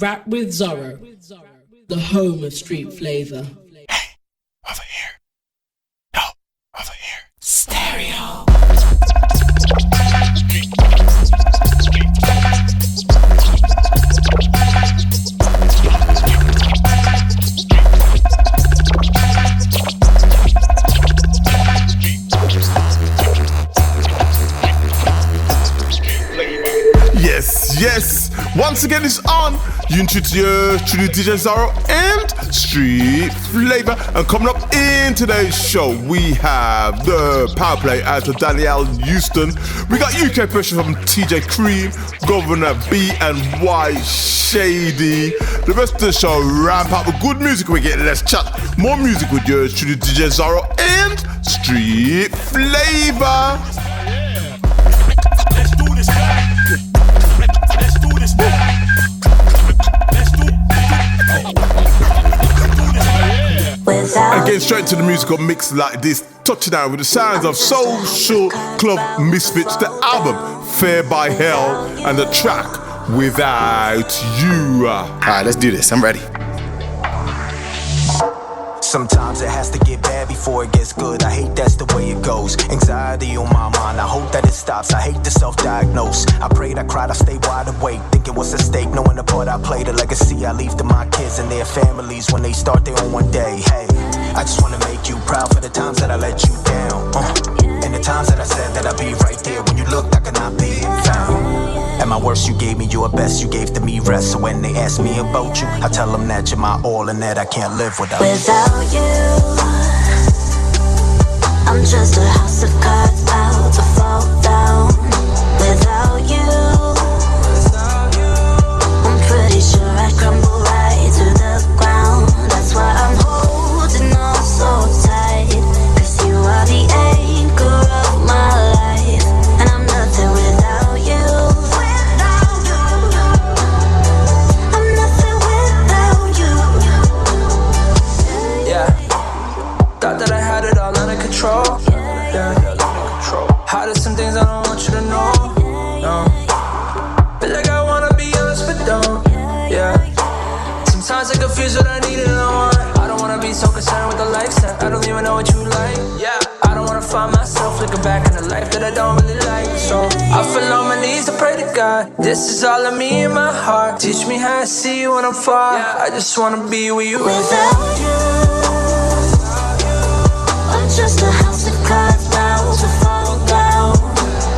Rap with Zorro, the home of street flavor. Hey, over here. No, over here. Stereo. Yes, once again it's on. You introduce to the DJ Zorro and Street Flavor. And coming up in today's show, we have the power play out of Danielle Houston. We got UK pressure from TJ Cream, Governor B and Y Shady. The rest of the show ramp up with good music. We get let's chat more music with yours to the DJ Zorro and Street Flavor. Let's do this back. Let's do this back. And getting straight to the musical mix like this, touching down with the sounds of Social Club Misfits, the album Fair by Hell, and the track Without You. Alright, let's do this. I'm ready. Sometimes it has to get bad before it gets good. I hate that's the way it goes. Anxiety on my mind, I hope that it stops. I hate to self-diagnose. I prayed, I cried, I stayed wide awake, thinking what's at stake, knowing the part I play, the legacy I leave to my kids and their families when they start their own one day. Hey, I just wanna make you proud for the times that I let you down, and the times that I said that I'd be right there when you looked, I could not be found. At my worst, you gave me your best, you gave to me rest. So when they ask me about you, I tell them that you're my all and that I can't live without you. Without you, I'm just a house of cards about to fall down. Without you, I'm pretty sure I'd crumble right to the ground. That's why I'm holding on so tight, 'cause you are the anchor of my life, and I'm nothing without you. Thought that I had it all under control. Yeah. How there's some things I don't want you to know. No. Feel like I wanna be honest, but don't. Yeah. Sometimes I confuse what I need and I want. I don't wanna be so concerned with the lifestyle. I don't even know what you like. Yeah. I don't wanna find myself looking back in a life that I don't really like. So I fell on my knees to pray to God. This is all of me in my heart. Teach me how to see you when I'm far. I just wanna be with you. Without you, I'm just a house of cards bound to fall down.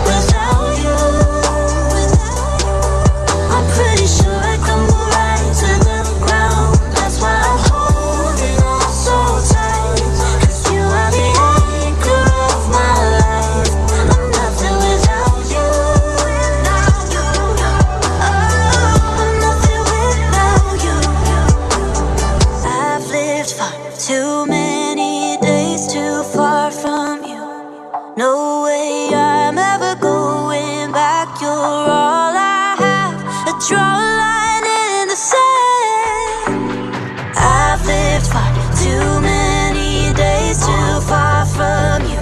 Without you, I'm pretty sure I crumble right to the ground. That's why I'm holding on so tight, 'cause you are the anchor of my life. I'm nothing without you. I'm nothing without you. I've lived far too many days too far from you. No way I'm ever going back. You're all I have. Draw a line in the sand. I've lived far too many days too far from you.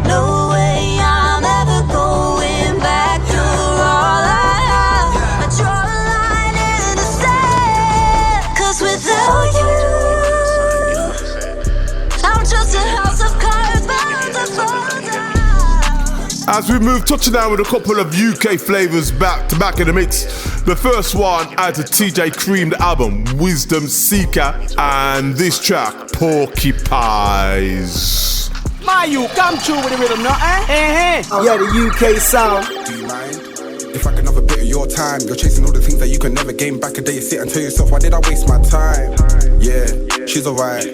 No way I'm ever going back. You're all I have. Draw a line in the sand. 'Cause without you, I'm just a house of cards bound to fall down. As we move, touching down with a couple of UK flavors back to back in the mix. The first one out of TJ Cream, the album Wisdom Seeker, and this track Porcupines. Man, you come true with the rhythm, no? Yeah, the UK sound. Do you mind if I can have a bit of your time? You're chasing all the things that you can never gain back. A day you sit and tell yourself, why did I waste my time? Yeah, she's alright,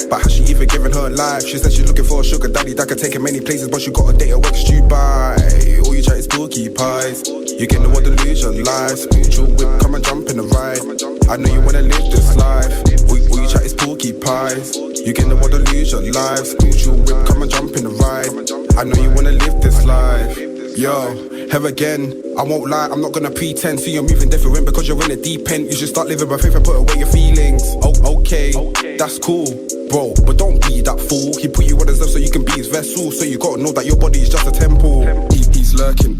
but has she even given her life? She said she's looking for a sugar daddy that can take her many places, but she got a date at work stupid. All you try is porcupines. You get no one to lose your life. Spiritual whip, come and jump in the ride. I know you wanna live this life. All you try is porcupines. You get no one to lose your life. Spiritual whip, come and jump in the ride. I know you wanna live this life. Yo, here again, I won't lie, I'm not gonna pretend. See you're moving different because you're in the deep end. You should start living by faith and put away your feelings. Oh, okay, that's cool, bro, but don't be that fool. He put you on his love so you can be his vessel. So you gotta know that your body is just a temple. He's always lurking.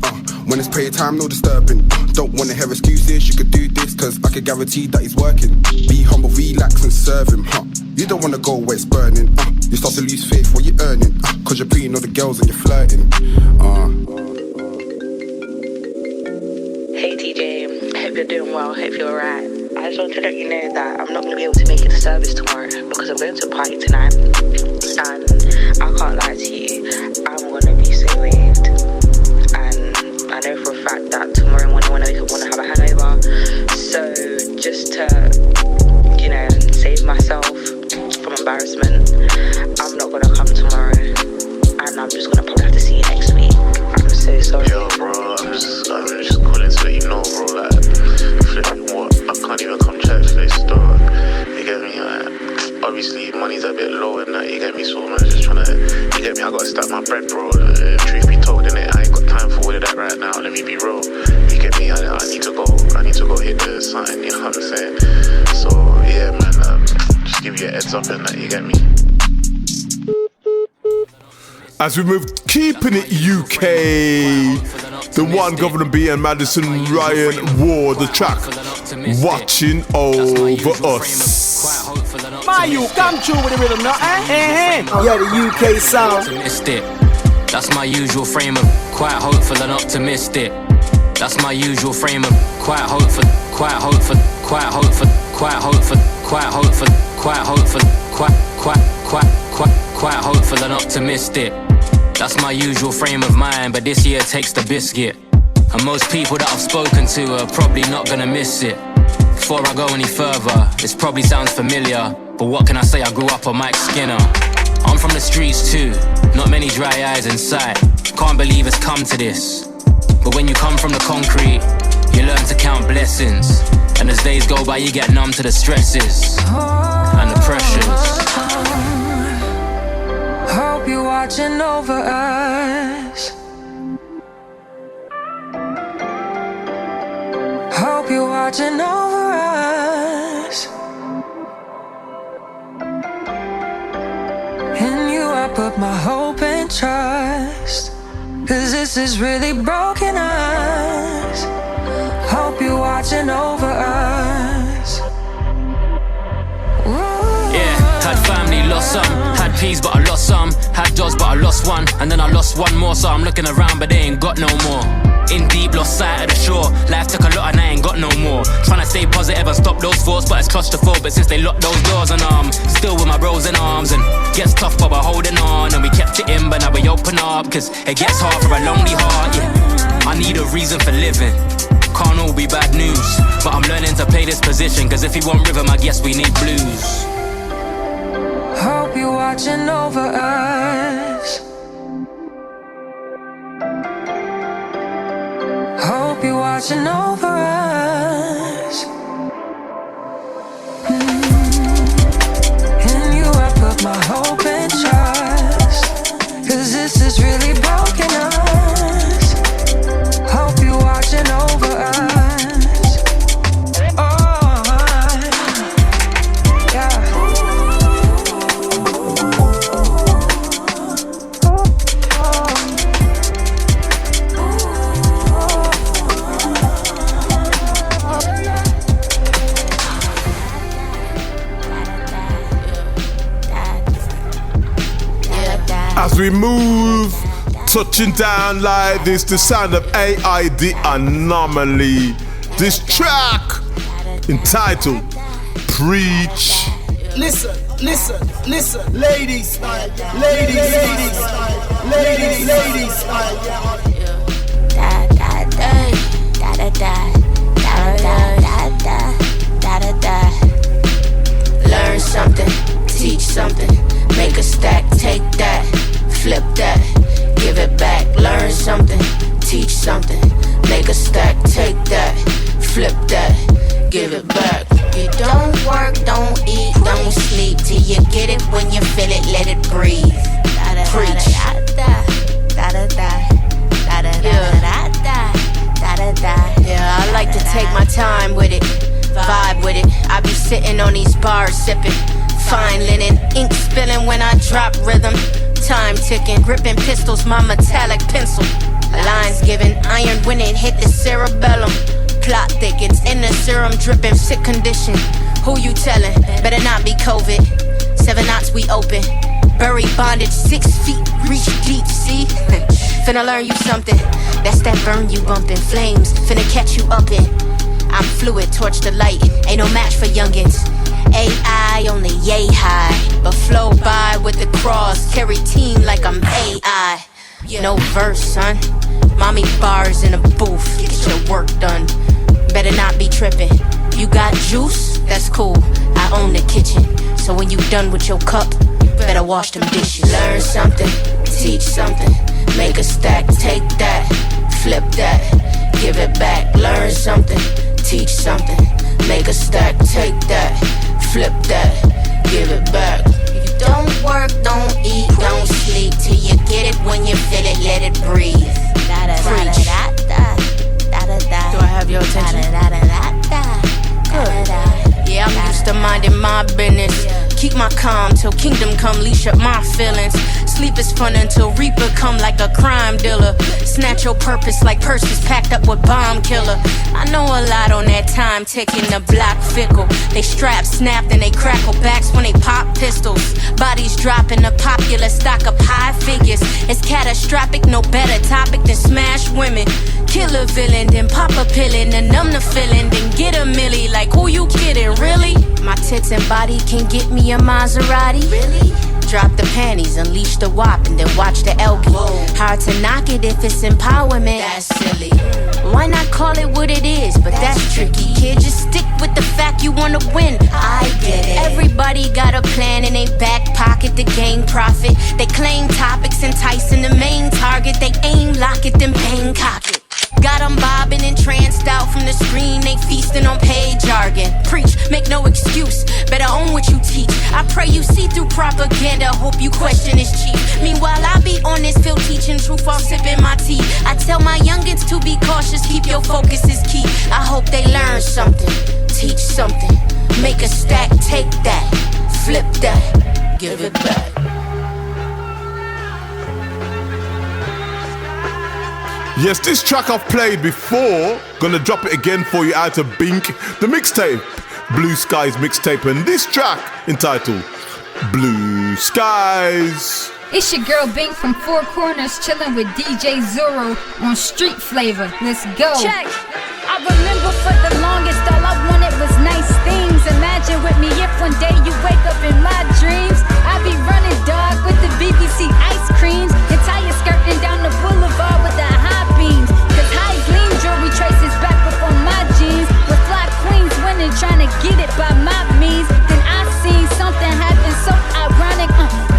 When it's pay time, no disturbing. Don't wanna hear excuses, you could do this, cause I can guarantee that he's working. Be humble, relax and serve him, You don't wanna go where it's burning. You start to lose faith what you're earning. Cause you're preying on the girls and you're flirting. Hey TJ, hope you're doing well, hope you're alright. I just want to let you know that I'm not going to be able to make it to service tomorrow because I'm going to a party tonight. And I can't lie to you, I'm going to be so waved. And I know for a fact that tomorrow morning when I wake up, I want to have a hangover. So just to, save myself from embarrassment, I'm not going to come tomorrow. And I'm just going to probably have to see you next week. I'm so sorry. Yo, bro, I'm just calling to let you know, bro, like, flipping what? I can't even come church for this dog. You get me? Like, obviously, money's a bit low and that, you get me? So I'm just trying to, you get me? I gotta stack my bread, bro. Truth be told, innit? I ain't got time for all of that right now, let me be real. You get me? I need to go hit the sign, you know what I'm saying? So, yeah, man, just give you a heads up and that, you get me? As we move, keeping it UK, the one Governor B and Madison Ryan Ward, the track Watching Over Us. My, you come true with the rhythm, no? Yeah, the UK sound. That's my usual frame of quite hopeful and optimistic. That's my usual frame of quite hopeful, quite hopeful, quite hopeful, quite hopeful, quite hopeful, quite hopeful, quite hopeful and optimistic. That's my usual frame of mind, but this year takes the biscuit. And most people that I've spoken to are probably not gonna miss it. Before I go any further, this probably sounds familiar, but what can I say, I grew up on Mike Skinner. I'm from the streets too, not many dry eyes in sight. Can't believe it's come to this. But when you come from the concrete, you learn to count blessings. And as days go by, you get numb to the stresses and the pressures. Hope you're watching over us. Hope you're watching over us. In you I put my hope and trust, 'cause this has really broken us. Hope you're watching over us. Had family, lost some. Had peas, but I lost some. Had dogs, but I lost one. And then I lost one more, so I'm looking around, but they ain't got no more. In deep, lost sight of the shore. Life took a lot and I ain't got no more. Trying to stay positive and stop those thoughts, but it's claustrophobic since they locked those doors. And still with my bros in arms. And gets tough, but we're holding on. And we kept it in, but now we open up. 'Cause it gets hard for a lonely heart, yeah. I need a reason for living. Can't all be bad news, but I'm learning to play this position. 'Cause if we want rhythm, I guess we need blues. Hope you're watching over us. Hope you're watching over us. In you I put my hope and trust, 'cause this is really broken us. Hope you're watching over us. As we move, touching down like this, the sound of AID Anomaly. This track entitled Preach. Listen, listen, listen, ladies, ladies, ladies, ladies, ladies. Da da da da da da da da da da. Learn something, teach something, make a stack, take that, flip that, give it back. Learn something, teach something, make a stack, take that, flip that, give it back. You don't work, don't eat, don't sleep till you get it. When you feel it, let it breathe. Preach. Yeah, I like to take my time with it, vibe with it. I be sitting on these bars sipping fine linen, ink spilling when I drop rhythm. Time ticking, gripping pistols, my metallic pencil. A line's given, iron when it hit the cerebellum. Plot thickens, in the serum dripping, sick condition. Who you telling? Better not be COVID. 7 knots we open. Buried bondage, 6 feet, reach deep, see? Finna learn you something. That's that burn you bumping. Flames, finna catch you up in. I'm fluid, torch the light. Ain't no match for youngins. AI only yay high, but flow by with the cross. Carry team like I'm AI. No verse, son. Mommy bars in a booth. Get your work done. Better not be tripping. You got juice? That's cool. I own the kitchen. So when you done with your cup, better wash them dishes. Learn something, teach something. Make a stack, take that, flip that, give it back. Learn something, teach something. Make a stack, take that, flip that, give it back. You don't work, don't eat, don't sleep till you get it. When you feel it, let it breathe. Preach. Do I have your attention? Good. Yeah, I'm used to minding my business. Keep my calm till kingdom come, leash up my feelings. Sleep is fun until Reaper come like a crime dealer. Snatch your purpose like purses packed up with bomb killer. I know a lot on that time ticking, the block fickle. They straps snapped and they crackle backs when they pop pistols. Bodies dropping a popular stock of high figures. It's catastrophic, no better topic than smash women. Kill a villain, then pop a pillin', and numb the feeling, then get a milli. Like who you kidding, really? My tits and body can get me a Maserati. Really? Drop the panties, unleash the wop, and then watch the Elgie. Hard to knock it if it's empowerment. That's silly. Why not call it what it is? But that's tricky. Kid, just stick with the fact you wanna win. I get it. Everybody got a plan in their back pocket to gain profit. They claim topics enticing the main target. They aim, lock it, then bang cock it. Got them bobbing and tranced out from the screen. They feasting on paid jargon. Preach, make no excuse. Better own what you teach. I pray you see through propaganda. Hope you question is cheap. Meanwhile, I be on this field teaching truth while sipping my tea. I tell my youngins to be cautious. Keep your focus is key. I hope they learn something, teach something. Make a stack, take that, flip that, give it back. Yes, this track I've played before. Gonna drop it again for you out of Bink, the mixtape, Blue Skies mixtape, and this track entitled Blue Skies. It's your girl Bink from Four Corners, chilling with DJ Zorro on Street Flava. Let's go. Check. I remember for the longest, all I wanted was nice things. Imagine with me if one day you wake up in my dreams. I be running dog with the BBC ice creams and tie your skirting down the boulevard with the high beams. Cause high gleam jewelry traces back up on my jeans. With fly queens winning, trying to get it by my means. Then I seen something happen so ironic.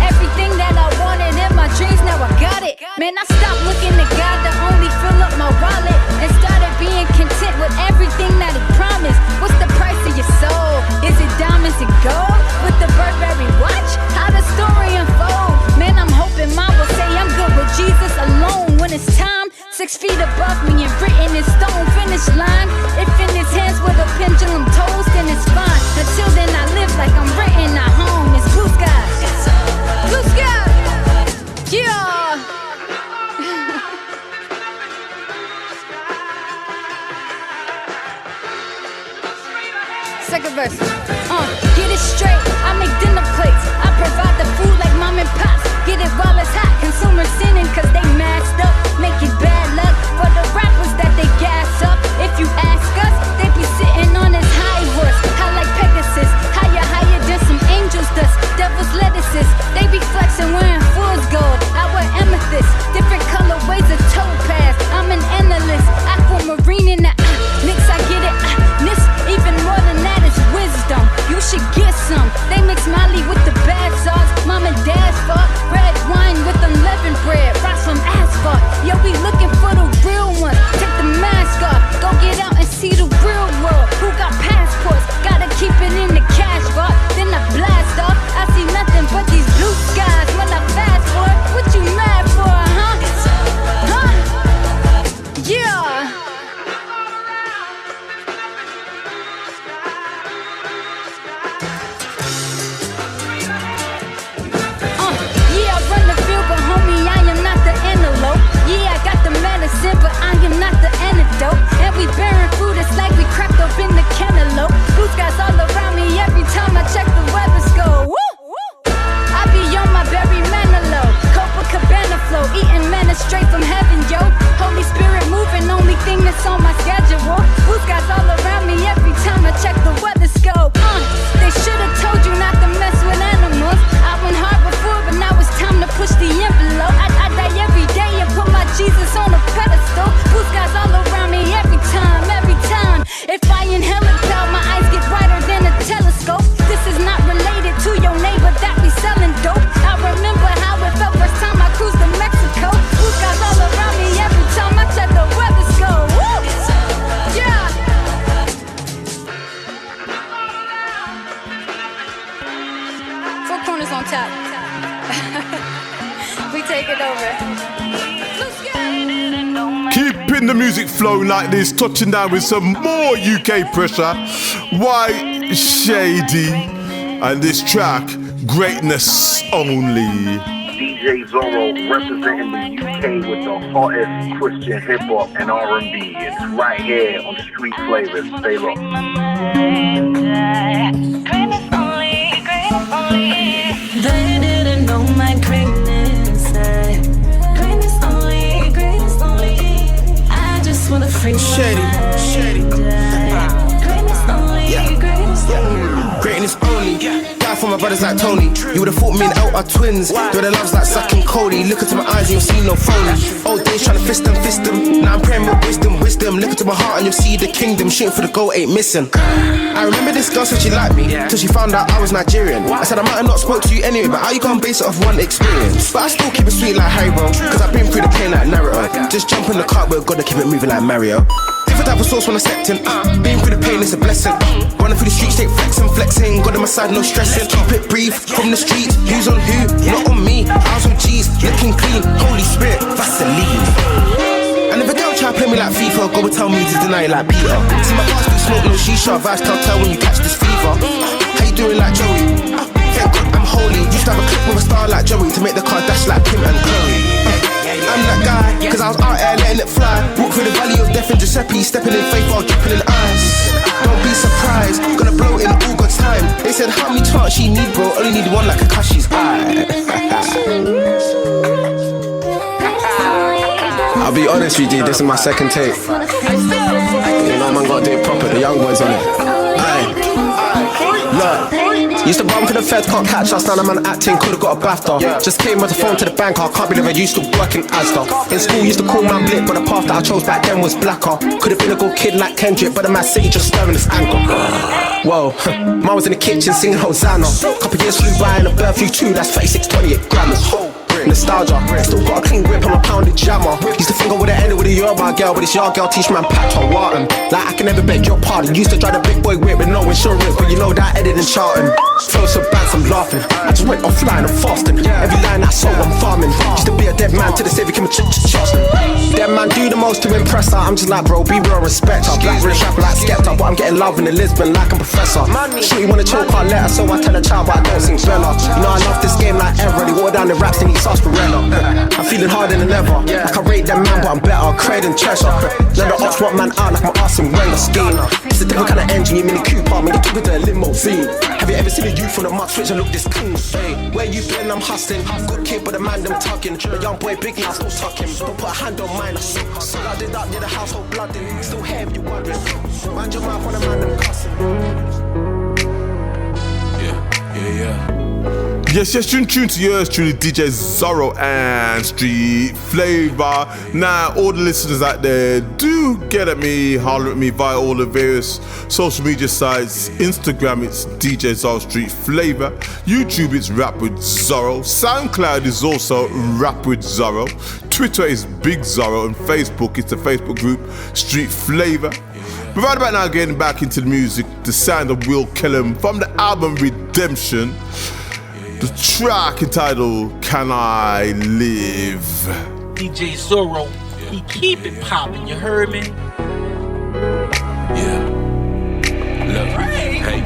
Everything that I wanted in my dreams, now I got it. Man, I stopped looking to God to only fill up my wallet and started being content with everything that He promised. What's the price of your soul? Is it diamonds and gold? With the Burberry watch? How the story unfold? Man, I'm hoping mine will say I'm good with Jesus alone. When it's time, 6 feet above me and written in stone, finish line. If in His hands with a pendulum toes, then it's fine. Until then, I live like I'm written at home. It's blue skies. Blue skies. Yeah. Second verse. Get it straight. I make dinner plates. I provide the food like mom and pops. Get it while it's hot. Consumers sinning cause they masked up. Make it bad luck for the rappers that they gas up. If you ask us, they be sitting on his high horse. High like Pegasus. Higher than some angels dust. Devil's lettuces. They be flexing wearing fool's gold. I wear amethyst. Different colorways of topaz. I'm an analyst. Aquamarine in the mix. I get it. Even more than that is wisdom. You should get some. They mix Molly with the bad sauce. Mom and dad's fault. Red wine with unleavened bread. Rocks from asphalt. keeping the music flowing like this, touching down with some more UK pressure. White Shady, and this track, Greatness Only. DJ Zorro representing the UK with the hottest Christian hip hop and R&B. It's right here on Street Flavors. Stay locked. They didn't know my greatness. Greatness only, greatness only. I just want to free Shady. Greatness only, greatness only. Greatness only. Die for my brothers like Tony. You would've thought me and Elle are twins. Though their love's like Zack and Cody. Look into my eyes and you'll see no phony. Old days trying to fist them. Now I'm praying with wisdom. Look into my heart and you'll see the kingdom. Shooting for the goal ain't missing. I remember this girl said she liked me till she found out I was Nigerian. I said I might have not spoke to you anyway, but how you gonna base it off one experience? But I still keep it sweet like Harry, bro, cause I've been through the pain like Naruto. Just jump in the car, but gotta keep it moving like Mario. Different type of sauce when I'm stepping. Being through the pain is a blessing. Running through the streets, take flexing. Got on my side, no stressing. Keep it brief from the streets. Who's on who? Not on me. I was on cheese, looking clean. Holy Spirit, Vaseline. And if a girl try to play me like FIFA, go and tell me to deny it like Peter. See my past do smoke, no shisha. Vibes can't tell when you catch this fever. How you doing like Joey? Thank God I'm holy. Used to have a clip with a star like Joey to make the car dash like Kim and Chloe. I'm that guy, cause I was out there letting it fly. Walk through the valley of death and Giuseppe, stepping in faith while dripping in ice. Don't be surprised, gonna blow in all God's time. They said how many chances she need, bro? Only need one like Kakashi's eye. I'll be honest with you, this is my second take. You know, man, gotta do it proper. The young boys on it. Aye. Look. Used to run for the feds, can't catch us. Now I'm man acting, could've got a BAFTA. Just came with the phone to the bank, I can't believe I used to work in Asda. In school, used to call man Blip, but the path that I chose back then was blacker. Could've been a good kid like Kendrick, but the Man City just stirring this ankle. Whoa, man was in the kitchen singing Hosanna. Couple years flew by in a bird flew too, that's 3628 grams. Nostalgia, still got a clean whip on a pounded jammer. Used to think I would've ended with a you're my girl, but it's your girl, teach man patch on Wharton. Like I can never beg your pardon. Used to drive the big boy whip with no insurance, but you know that I edited in Charlton. Flow so bad, I'm laughing. I just went offline, I'm fasting. Every line I sold, I'm farming. Used to be a dead man to the civic, I'm Charleston. Dead man do the most to impress her. I'm just like, bro, be real, respect her. Black rich rapper like Skepta, but I'm getting love in the Lisbon like I'm Professor. Sure you wanna choke our letter, so I tell a child, but I don't sing Bella. You know I love this game like ever. They water down the raps and eat sarsaparilla. I'm feeling harder than ever. Like I rate them man, but I'm better. Cred and treasure. Let the ops want man out like my ass in Wenger scheme. It's a different kind of engine, you Mini Cooper, man, you took it to a limousine. Have you ever seen a youth on a mud switch and look this clean? Hey, where you been? I'm hustling. Good kid, but the man them tugging. A young boy, big now, still tucking. Don't put a hand on mine. So I did that, did the household blooding. Still have you wondering. Mind your mouth on the man them cussing. Yeah. Yes, tune to yours truly, DJ Zorro and Street Flava. Now, all the listeners out there, do get at me, holler at me via all the various social media sites. Instagram, it's DJ Zorro Street Flava. YouTube, it's Rap with Zorro. SoundCloud is also Rap with Zorro. Twitter is Big Zorro, and Facebook, it's the Facebook group Street Flava. But right about now, getting back into the music, the sound of Will Kellum from the album Redemption. The track entitled Can I Live? DJ Zorro, he keep it poppin', you heard me? Yeah. Look, hey,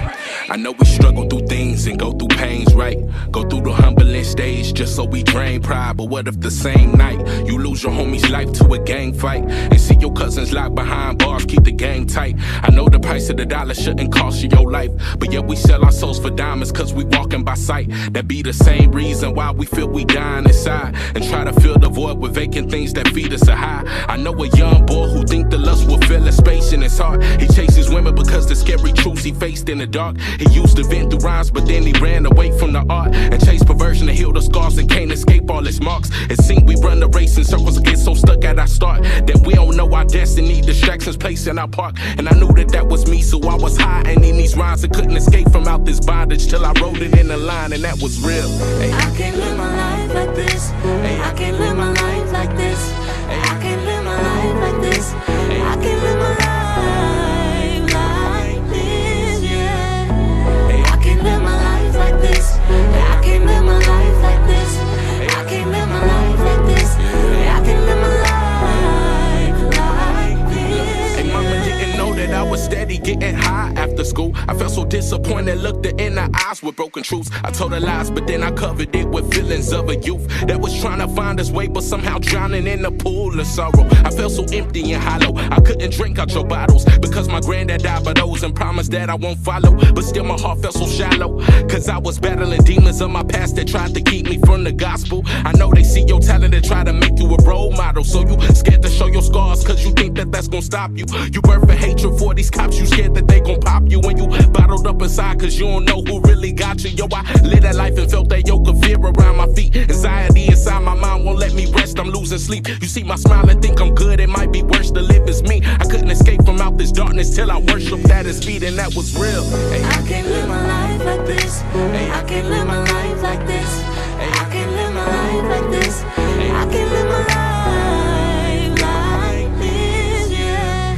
I know we struggle through things and go through pains, right? Go through the humbling stage just so we drain pride. But what if the same night you lose your homie's life to a gang fight and see your cousins locked behind bars, keep the game tight? I know the price of the dollar shouldn't cost you your life, but yet we sell our souls for diamonds cause we walking by sight. That be the same reason why we feel we dying inside and try to fill the void with vacant things that feed us a high. I know a young boy who think the lust will fill a space in his heart. He chases women because the scary truths he faced in the dark. He used to vent through rhymes, but then he ran away from the art and chased perversion to heal the scars and can't escape all its marks. It seemed we run the race in circles and get so stuck at our start that we don't know our destiny. Distractions placed in our park, and I knew that was me, so I was high and in these rhymes and couldn't escape from out this bondage till I wrote it in the line, and that was real. Hey. I can't live my life like this. Hey. I can't live my life like this. Hey. I can't live my life like this. Hey. I can't live my life like this, yeah. Hey. I can't live my life like this. Hey. I can't live my life like this. Hey. I can't live my life like this. Hey. I can't live my life like I felt so disappointed, looked her in her eyes with broken truths. I told her lies, but then I covered it with feelings of a youth that was trying to find his way, but somehow drowning in the pool of sorrow. I felt so empty and hollow. I couldn't drink out your bottles because my granddad died by those and promised that I won't follow. But still my heart felt so shallow, cause I was battling demons of my past that tried to keep me from the gospel. I know they see your talent and try to make you a role model, so you scared to show your scars cause you think that that's gonna stop you. You birth a hatred for these cops, you scared that they gon' pop you. When you bottled up inside cause you don't know who really got you. Yo, I lived that life and felt that yoke of fear around my feet. Anxiety inside my mind won't let me rest, I'm losing sleep. You see my smile and think I'm good, it might be worse to live as me. I couldn't escape from out this darkness till I worshiped at his feet, and that was real. Hey. I can't live my life like this. Hey. I can't live my life like this. Hey. I can't live my life like this. Hey. I can't live my life like this, yeah.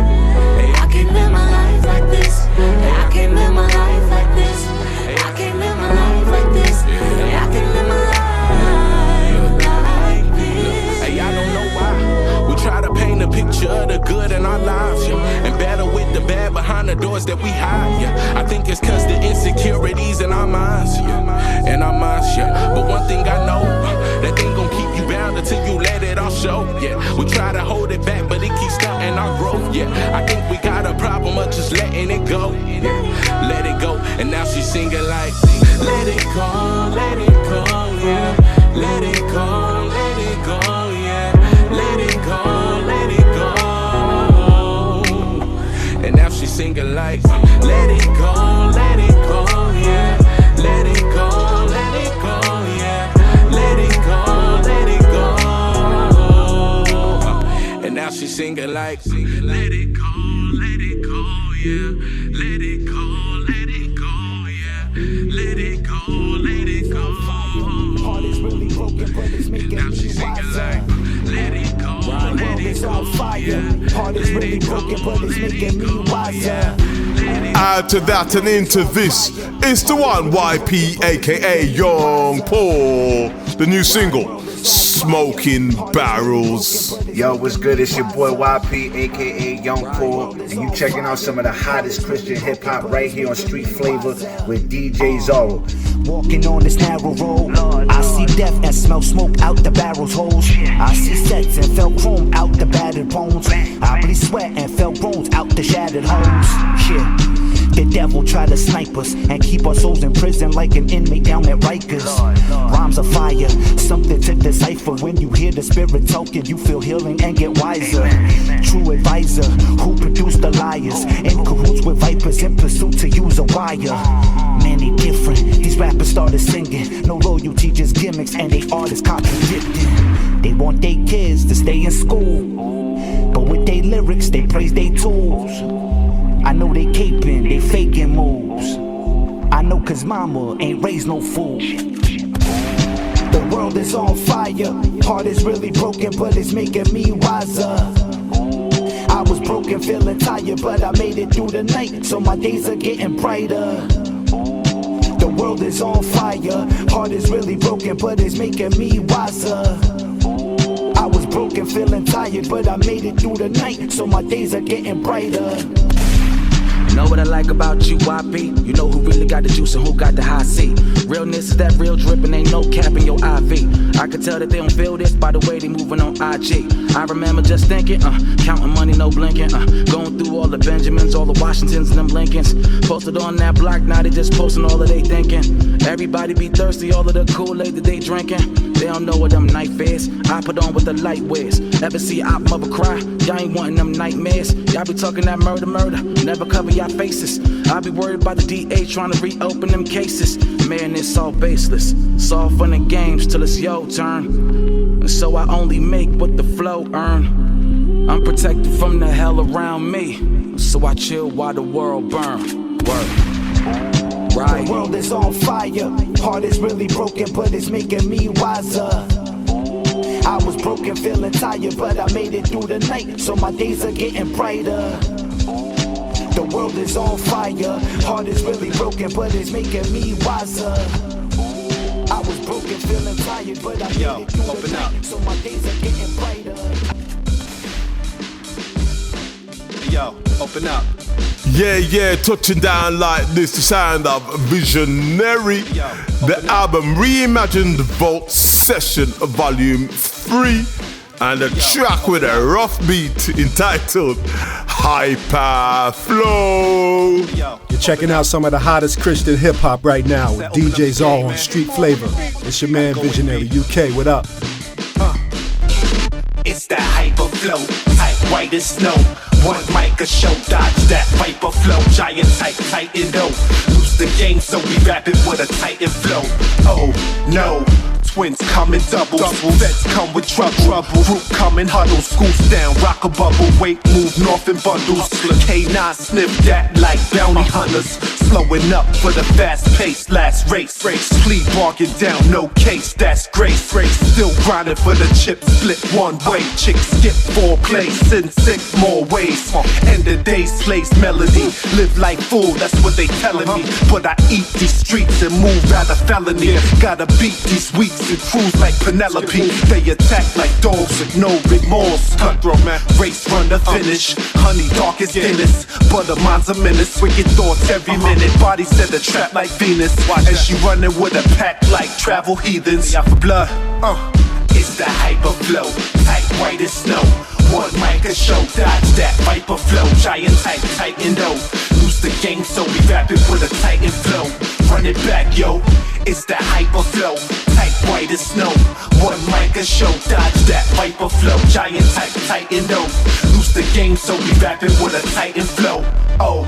Hey. I can't live my life like this. Hey. I can't live my life like this. Hey. I can't live my life like this. Hey. I can't live my life like this. Hey, I don't know why we try to paint a picture of the good in our lives, yeah, and battle with the bad behind the doors that we hide, yeah. I think it's cause the insecurities in our minds, yeah, in our minds, yeah. But one thing I know, that thing gon' keep you bound until you let it all show, yeah. We try to hold it back, but it keeps stunting our growth, yeah. I think we got a problem of just letting it go, yeah. Let it go, and now she's singing like, let it go, let it go, yeah. Let it go, let it go, yeah. Let it go, let it go. And now she's singing like, let it go, yeah. Let it go, yeah. Let it go, and now she's singing like, let it go, yeah. Let it go, yeah. Let it go, Heart is really broken, but it's making me wiser. let it go, The world is on fire. Heart is really broken, but it's making me wiser. Add to that and into this, it's the one YP aka Young Paul, the new single, Smoking Barrels. Yo, what's good? It's your boy YP aka Young Paul, and you checking out some of the hottest Christian hip hop right here on Street Flavor with DJ Zorro. Walking on this narrow road, I see death and smell smoke out the barrel's holes. I see sets and felt chrome out the battered bones. I bleed sweat and felt groans out the shattered homes. Shit. The devil try to snipe us and keep our souls in prison like an inmate down at Rikers. Rhymes of fire, something to decipher. When you hear the spirit talking, you feel healing and get wiser. True advisor, who produced the liars, in cahoots with vipers in pursuit to use a wire. Many different, these rappers started singing. No loyalty, just gimmicks, and they artists contradicting. They want their kids to stay in school, but with their lyrics, they praise their tools. I know they caping, they faking moves. I know cause mama ain't raised no fool. The world is on fire. Heart is really broken, but it's making me wiser. I was broken, feeling tired, but I made it through the night, so my days are getting brighter. The world is on fire. Heart is really broken, but it's making me wiser. I was broken, feeling tired, but I made it through the night, so my days are getting brighter. You know what I like about you, YP? You know who really got the juice and who got the high C. Realness is that real drip and ain't no cap in your IV. I can tell that they don't feel this by the way they moving on IG. I remember just thinking, counting money, no blinking, going through all the Benjamins, all the Washingtons and them Lincolns. Posted on that block, now they just posting all of they thinking. Everybody be thirsty, all of the Kool-Aid that they drinking. They don't know what them knife is. I put on what the light wears. Ever see op mother cry? Y'all ain't wanting them nightmares. Y'all be talking that murder, never cover y'all faces. I be worried about the DA trying to reopen them cases. Man, it's all baseless. It's all fun and games till it's your turn. And so I only make what the flow earn. I'm protected from the hell around me, so I chill while the world burn. Word. Right. The world is on fire. Heart is really broken, but it's making me wiser. I was broken, feeling tired, but I made it through the night, so my days are getting brighter. The world is on fire. Heart is really broken, but it's making me wiser. I was broken, feeling tired, but I made it through the night, so my days are getting brighter. Yo. Open up. Yeah, touching down like this, the sound of Visionary. The album Reimagined Vault Session Volume 3. And a track with a rough beat entitled Hyper Flow. You're checking out some of the hottest Christian hip hop right now with DJ Zorro on Street Flavor. It's your man Visionary UK. What up? It's that hyper flow, tight white as snow. One mic a show, dodge that viper flow. Giant tight and no. Lose the game, so we rap it with a tight flow. Oh no. Twins come in doubles. Vets come with trouble. Group come in huddles. Schools down, rock a bubble. Weight move north in bundles. K9 sniff that like bounty hunters. Slowing up for the fast pace. Last race. Plea bargain down, no case. That's grace. Still grinding for the chip. Split one way. Chicks skip 4 plays. Sin 6 more ways. End of day slays melody. Live like fool, that's what they telling me. But I eat these streets and move rather felony. Gotta beat these weeks and cruise like Penelope. They attack like dogs with no remorse. Cutthroat man, race run to finish. Honey dark as Guinness, but a mind's a menace. Wicked thoughts every minute. Body set the trap like Venus. And she running with a pack like travel heathens. Out for blood. It's the hyper flow, tight white as snow. One mic a show, dodge that viper flow. Giant tight and no. Lose the game, so we rap it with a tight and flow. Run it back, yo. It's that hyper flow, tight white as snow. One mic a show, dodge that viper flow. Giant tight and no. Lose the game, so we rap it with a tight and flow. Oh.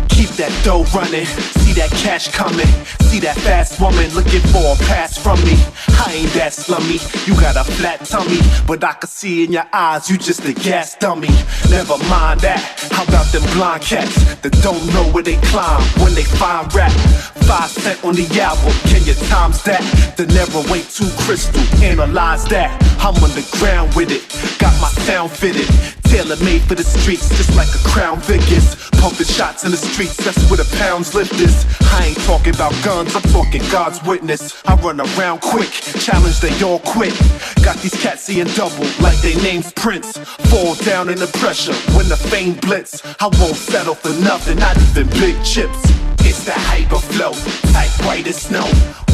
Keep that dough running, see that cash coming. See that fast woman looking for a pass from me. I ain't that slummy, you got a flat tummy. But I can see in your eyes, you just a gas dummy. Never mind that, how about them blind cats that don't know where they climb when they find rap. 5 cent on the album, can you times that? The never wait too crystal, analyze that. I'm on the ground with it, got my sound fitted. Tailor-made for the streets, just like a Crown Vickers. Pumping shots in the streets, that's where the pounds lift is. I ain't talking about guns, I'm talking God's witness. I run around quick, challenge they all quit. Got these cats seeing double, like they name's Prince. Fall down in the pressure, when the fame blitz. I won't settle for nothing, not even big chips. It's the hyper flow, tight white as snow.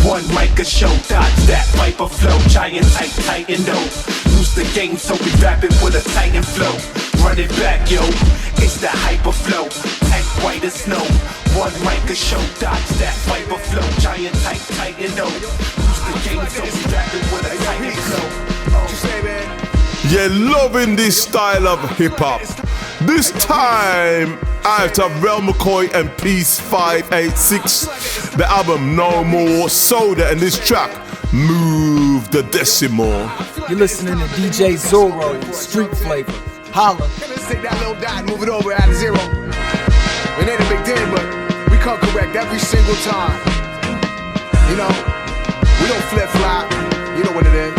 One mic a show, dodge that viper flow. Giant tight and no. Lose the game, so we rap it with a tight and flow. Run it back, yo. It's the hyper flow, tight white as snow. One mic a show, dodge that viper flow. Giant tight and no. Lose the game, so we rap it with a tight and flow. What you say, man? Yeah, loving this style of hip hop. This time, out of Rel McCoy and Peace 586, the album No More Soda, and this track, Move the Decimal. You're listening to DJ Zorro, Street Flavor. Holla. Let's take that little dot and move it over out of 0. It ain't a big deal, but we come correct every single time. You know, we don't flip-flop. You know what it is.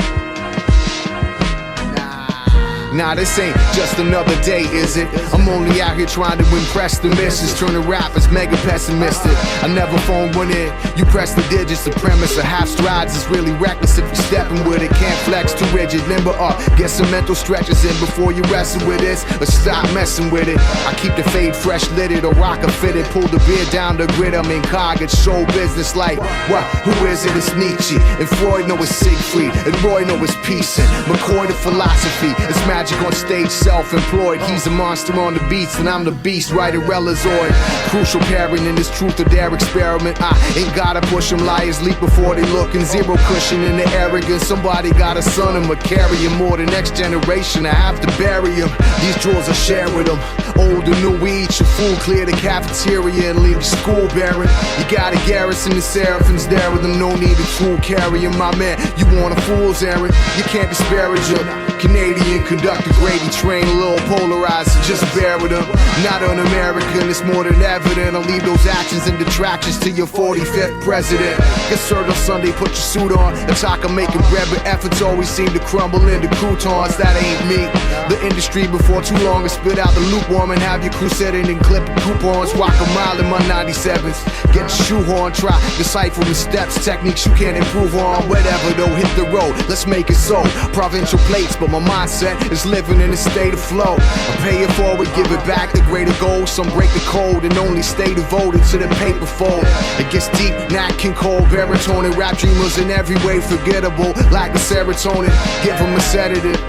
Nah, this ain't just another day, is it? I'm only out here trying to impress the missus. Turning rappers mega pessimistic. I never phone one in. You press the digits. The premise of half strides is really reckless if you're stepping with it. Can't flex too rigid. Limber up. Get some mental stretches in before you wrestle with this. Or stop messing with it. I keep the fade fresh litted or rocker fitted. Pull the beer down the grid. I'm in cog. It's show business like what? Who is it? It's Nietzsche. And Freud know it's Siegfried. And Roy know it's peace. And McCoy the philosophy. It's magic on stage, self-employed. He's a monster on the beats, and I'm the beast, right at Relazoid. Crucial pairing in this truth or dare experiment. I ain't gotta push them, liars leap before they look, and zero cushion in the arrogance. Somebody gotta son him or carry him more. The next generation, I have to bury him. These drawers I share with them. Old and new, we eat your food, clear the cafeteria and leave the school bearing. You got a garrison, the seraphims there with them, no need a tool carrying. My man, you want a fool's errand, you can't disparage him. Canadian conductor, Grady train, a little polarized, so just bear with him. Not an American, it's more than evident. I'll leave those actions and detractions to your 45th president. Get served on Sunday, put your suit on. That's how I'm making bread, but efforts always seem to crumble into croutons. That ain't me. The industry before too long has spit out the lukewarm and have your crew setting and clipping coupons. Walk a mile in my 97s. Get your shoehorn, try decipher the steps, techniques you can't improve on. Whatever though, hit the road, let's make it so. Provincial plates, but my mindset is living in a state of flow. I pay it forward, give it back. The greater goals. Some break the code and only stay devoted to the paper fold. It gets deep, Nat King Cole, baritone, and rap dreamers in every way forgettable. Lack of serotonin, give them a sedative.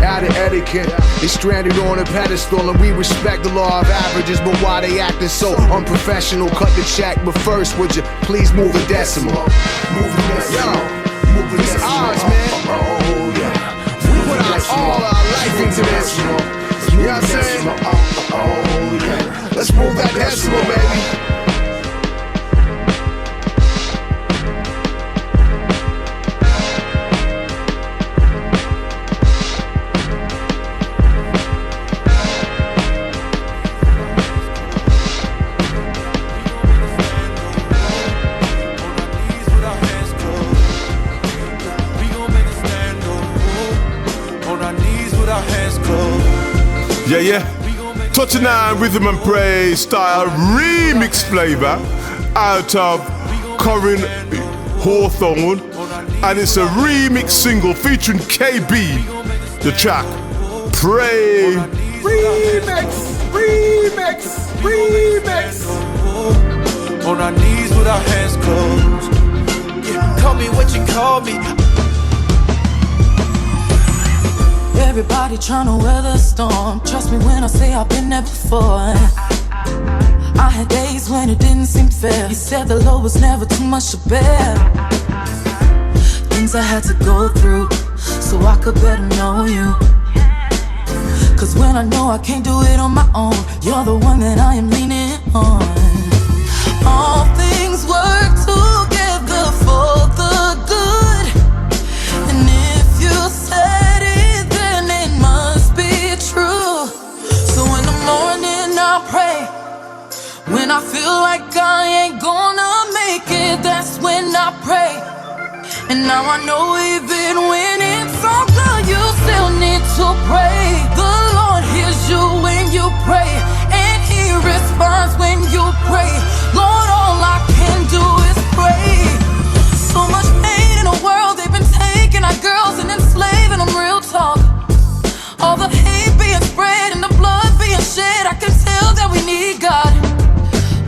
Out of etiquette, they stranded on a pedestal, and we respect the law of averages. But why they acting so unprofessional? Cut the check, but first, would you please move a decimal? Move a decimal. Yo, move a decimal. It's ours, man. Oh yeah. We put all our life into this. You know what I'm saying? Oh yeah. Let's move that decimal, baby. Yeah. Touching on rhythm and praise style remix flavor out of Corinne Hawthorne, and it's a remix single featuring KB. The track Pray. Remix. On our knees with our hands closed. Yeah, call me what you call me. Everybody tryna weather the storm. Trust me when I say I've been there before. I had days when it didn't seem fair. You said the load was never too much to bear. Things I had to go through so I could better know you. Cause when I know I can't do it on my own, you're the one that I am leaning on. All things work together for the good. And if you said it, then it must be true. So in the morning I pray. When I feel like I ain't gonna make it, that's when I pray. And now I know even when it's all good, you still need to pray. The Lord hears you when you pray, and He responds when you pray. Lord, all I can do is pray. So much pain in the world, they've been taking our girls and enslaving them, real talk. All the hate being spread and the blood being shed, I can tell that we need God.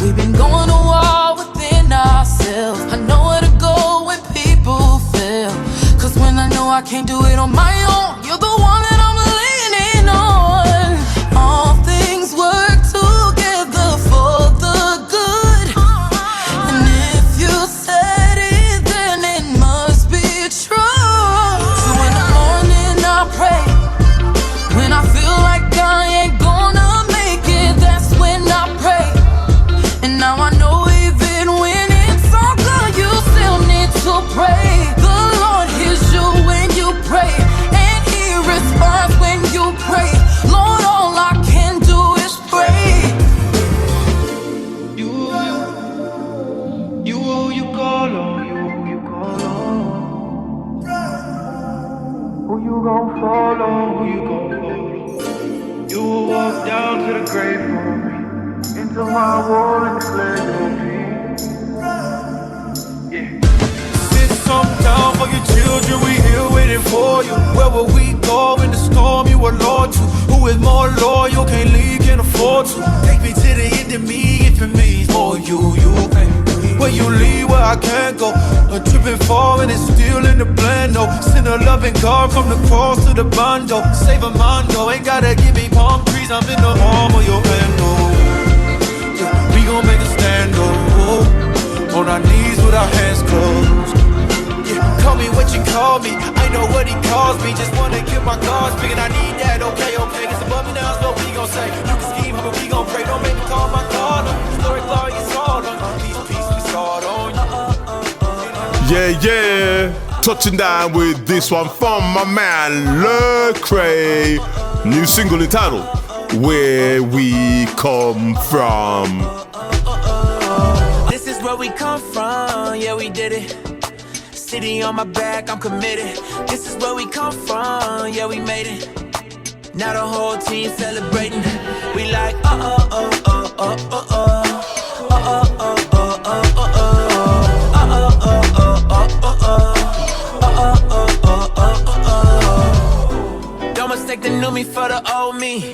We've been going to war within ourselves. I know where to go when people fail. Cause when I know I can't do it on my own, you're the one that I'm leaning on. All things work together for the good. And if you said it, then it must be true. So in the morning I pray. When I feel like I ain't gonna make it, that's when I pray. And now I know even when it's all good, you still need to pray. The Lord hears you when you pray, and He responds when you pray. Lord, all I can do is pray. You call on, you call on. Who you gon' follow, who you gon' follow? You will walk down to the grave for me, into my war and declare your peace. Yeah. Sit some down for your children, we here waiting for you. Where will we go in the storm you are Lord to? Who is more loyal, can't leave, can't afford to? Take me to the end of me if it means more you. Where you leave, where I can't go. A tripping fall and it's still in the blend, no. Send a loving God from the cross to the bando. Save a mondo, ain't gotta give me palm trees, I'm in the arm of your hand, oh. Yeah, we gon' make a stand, oh. On our knees with our hands closed. Yeah, call me what you call me, I know what He calls me. Just wanna get my guards big and I need that, okay. It's above me now, so what we gon' say? You can scheme, but we gon' pray. Don't make me call my God. Glory, glory, it's all on you. Peace, we start on you. Yeah. Touching down with this one from my man Lecrae. New single entitled Where We Come From. This is where we come from, yeah, we did it. City on my back, I'm committed. This is where we come from, yeah, we made it. Now the whole team celebrating. We like, Don't mistake the new me for the old me.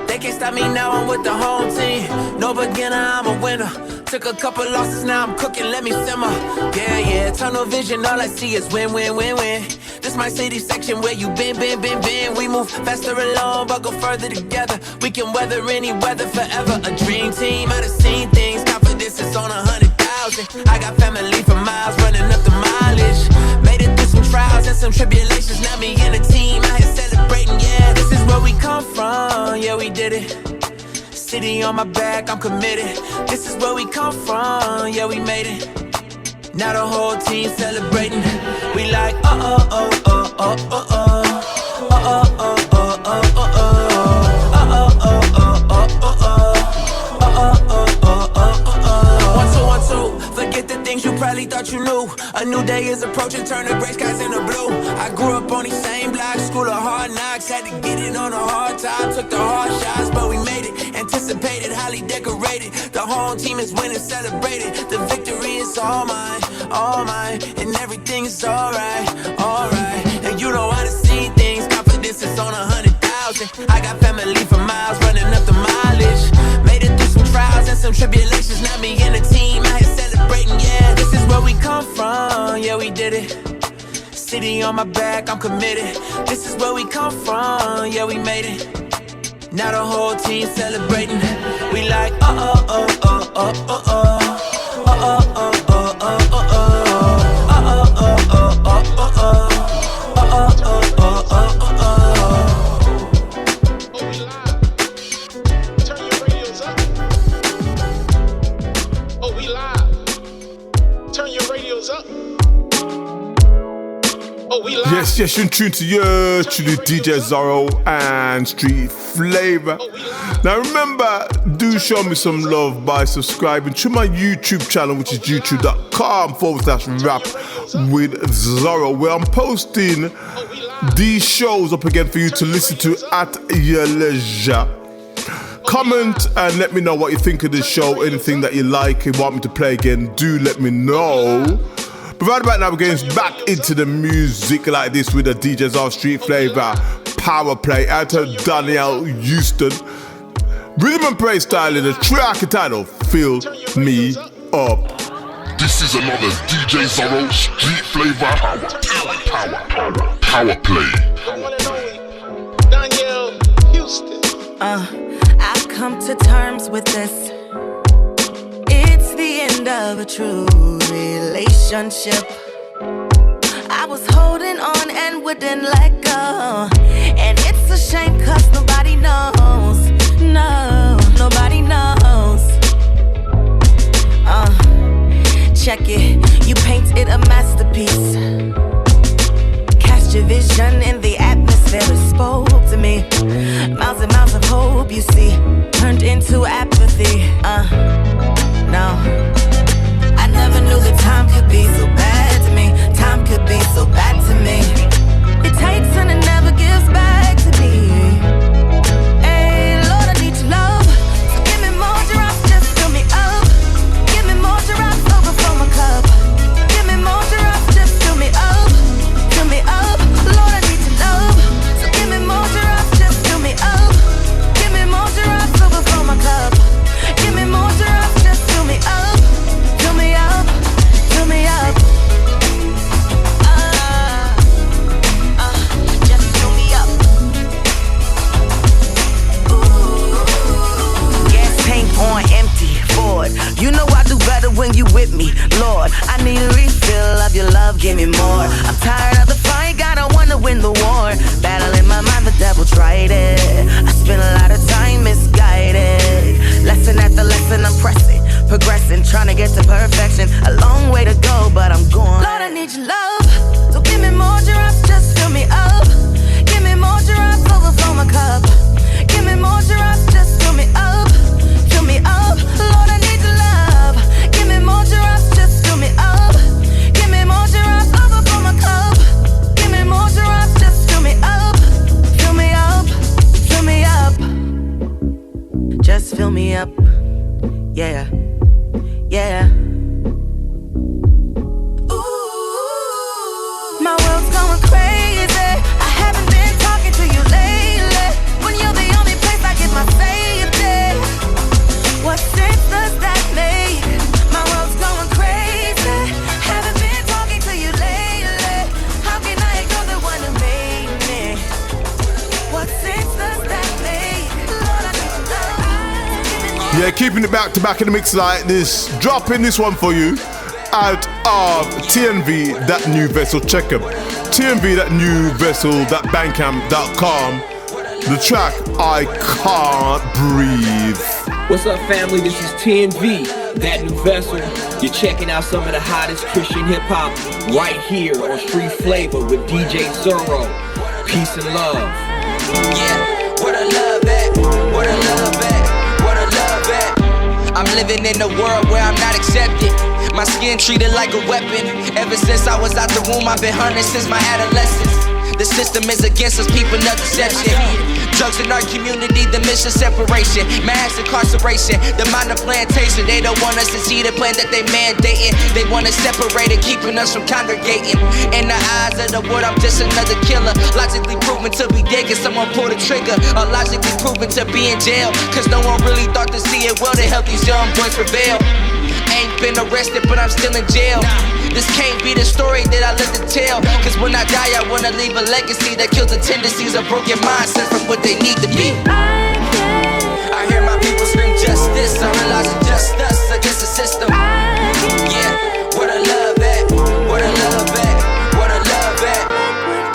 They They can't stop me now, I'm with the home team. No beginner, I'm a winner. Took a couple losses, now I'm cooking, let me simmer. Yeah, tunnel vision, all I see is win, win, win, win. This my city section where you been. We move faster alone, but go further together. We can weather any weather forever. A dream team, I done seen things. Confidence is on 100,000. I got family for miles, running up the mileage. Made it through some trials and some tribulations. Now me and the team out here celebrating. Yeah, this is where we come from. Yeah, we did it. City on my back, I'm committed. This is where we come from. Yeah, we made it. Now the whole team celebrating. We like One, two. Forget the things you probably thought you knew. A new day is approaching, turn the gray skies into blue. I grew up on these same blocks, school of hard knocks. Had to get it on a hard time, took the hard shots, but we made it. Anticipated, highly decorated. The whole team is winning, celebrated. The victory is all mine, and everything is alright. And you know how to see things, confidence is on 100,000. I got family for miles, running up the mileage. Made it through some trials and some tribulations. Now me and the team out here celebrating. Yeah, this is where we come from. Yeah, we did it. City on my back, I'm committed. This is where we come from. Yeah, we made it. Now the whole team celebrating. We like Yes, you're tuned to yours, truly DJ Zorro and Street Flava. Now remember, do show me some love by subscribing to my YouTube channel, which is youtube.com/rap with Zorro, where I'm posting these shows up again for you to listen to at your leisure. Comment and let me know what you think of this show. Anything that you like and want me to play again, do let me know. But right about now, we're getting back into the music like this with the DJs of Street Flava Power Play out of Danielle Houston. Rhythm and praise style in the track entitled Fill Me Up. This is another DJ Zorro Street Flava Power Play. Danielle Houston. I've come to terms with this. It's the end of a true relationship. I was holding on and wouldn't let go. And it's a shame cause nobody knows. No, nobody knows. Check it, you painted a masterpiece. Cast your vision in the atmosphere, it spoke to me. Miles and miles of hope, you see, turned into apathy. No, I never knew that time could be so bad to me. Time could be so bad to me. It takes and it never gives back to me. Hey, Lord, I need your love. So give me more drops, just fill me up. Give me more drops, overflow my cup. Give me more drops, just fill me up. Fill me up, Lord, I need your love. So give me more drops, just fill me up. Give me more drops, overflow my cup. Give me more drops, just fill me up. Fill me up, fill me up. Just fill me up. Gas tank on empty, Ford. You know I do better when you with me, Lord. I need a refill of your love, give me more. I'm tired of the fight, gotta wanna win the war. Battle in my mind, the devil tried it. I spent a lot of time misguided. Lesson after lesson, I'm pressing, progressing, trying to get to perfection. A long way to go, but I'm going. Lord, I need your love, so give me more drops, just fill me up. Give me more drops, overflow my cup. Give me more drops, just fill me up. Fill me up, Lord, I need your love. Give me more drops, just fill me up. Give me more drops, overflow my cup. Give me more drops, just fill me up. Fill me up, fill me up. Just fill me up, yeah, yeah. Ooh, my world's going crazy. I haven't been talking to you lately. When you're the only place I get my faith. Yeah, keeping it back to back in the mix like this. Dropping this one for you out of TNV, That New Vessel. Check them. TNV, That New Vessel, that Bandcamp.com. The track, I Can't Breathe. What's up, family? This is TNV, That New Vessel. You're checking out some of the hottest Christian hip-hop right here on Street Flava with DJ Zorro. Peace and love. Yeah, where the love at? Where the love at? Where the love at? I'm living in a world where I'm not accepted. My skin treated like a weapon. Ever since I was out the womb, I've been hunted since my adolescence. The system is against us, people, no deception. Drugs in our community, the mission separation. Mass incarceration, the mind of plantation. They don't want us to see the plan that they mandating. They want to separate it, keeping us from congregating. In the eyes of the world, I'm just another killer. Logically proven to be dead, cause someone pulled a trigger. Or logically proven to be in jail, cause no one really thought to see it well to help these young boys prevail. Ain't been arrested, but I'm still in jail. This can't be the story that I live to tell. Cause when I die, I wanna leave a legacy that kills the tendencies of broken mindset from what they need to be. I hear my people scream justice. I realize it's just us against the system. Yeah, where the love at? Where the love at? Where the love at?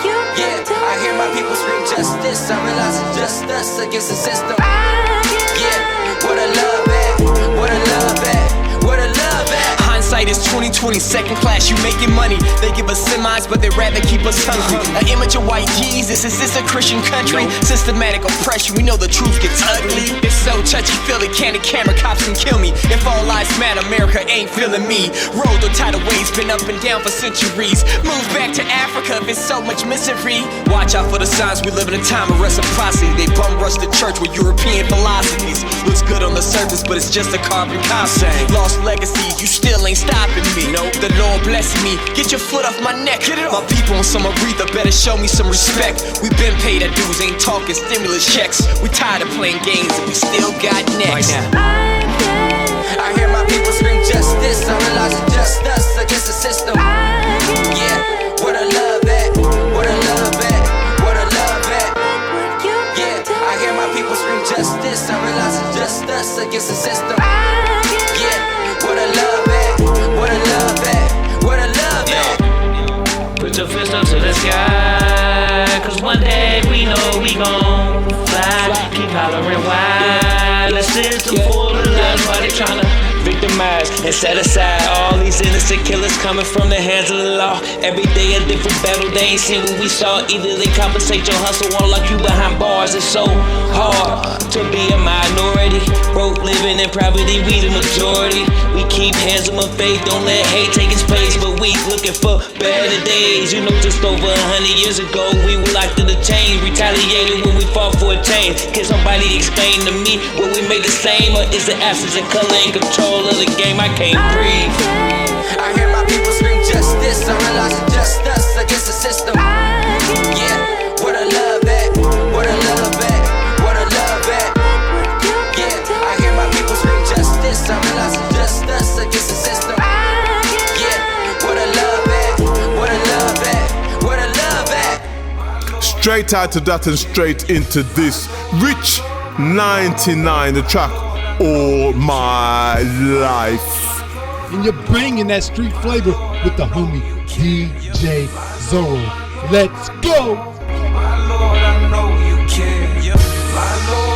Yeah, I hear my people scream justice. I realize it's just us against the system. Yeah, where the love at? Where the love at? Where the love at? Hindsight is 20/20, second class, you making money. They give us semis, but they rather keep us hungry. An image of white Jesus, is this a Christian country? Systematic oppression, we know the truth gets ugly. It's so touchy-feely, can the camera cops can kill me. If all lives matter, America ain't feeling me. Rolled or tidal waves, been up and down for centuries. Move back to Africa if it's so much misery. Watch out for the signs, we live in a time of reciprocity. They bum rush the church with European philosophies. Looks good on the surface, but it's just a carbon copy. Lost legacies, you still ain't stopping me. No, the Lord blessing me. Get your foot off my neck. My people on some aretha better show me some respect. We been paid our dues, ain't talking stimulus checks. We tired of playing games and we still got next. Right now. I hear my people scream justice. I realize it's just us against the system. Yeah, where the love at? Where the love at? Where the love at? Yeah, I hear my people scream justice. I realize it's just us against the system. Yeah, where the love at? Where the love at? Where the love at? Put your fist up to the sky, cause one day we know we gon' fly. Keep hollering wide. The system full of lies, why they tryna victimize and set aside all these innocent killers coming from the hands of the law. Every day a different battle, they ain't seen what we saw. Either they compensate your hustle or lock you behind bars. It's so hard to be a minority, broke living in poverty, we the majority. We keep hands on my faith, don't let hate take its place, but we looking for better days. You know, just over 100 years ago we were locked in the chain, retaliated when we fought for a change. Can somebody explain to me what we made the same, or is the absence of color in control of the game? I can't breathe. I hear my people scream justice. I realize it's just us against the system. Yeah, where the love at? Where the love at? Where the love at? Yeah, I hear my people scream justice. I realize it's just us against the system. Yeah, where the love at? Where the love at? Where the love at? Straight out to that and straight into this. Rich 99, the track All My Life. And you're bringing that street flavor with the homie DJ Zorro. Let's go! My Lord, I know you can. My Lord,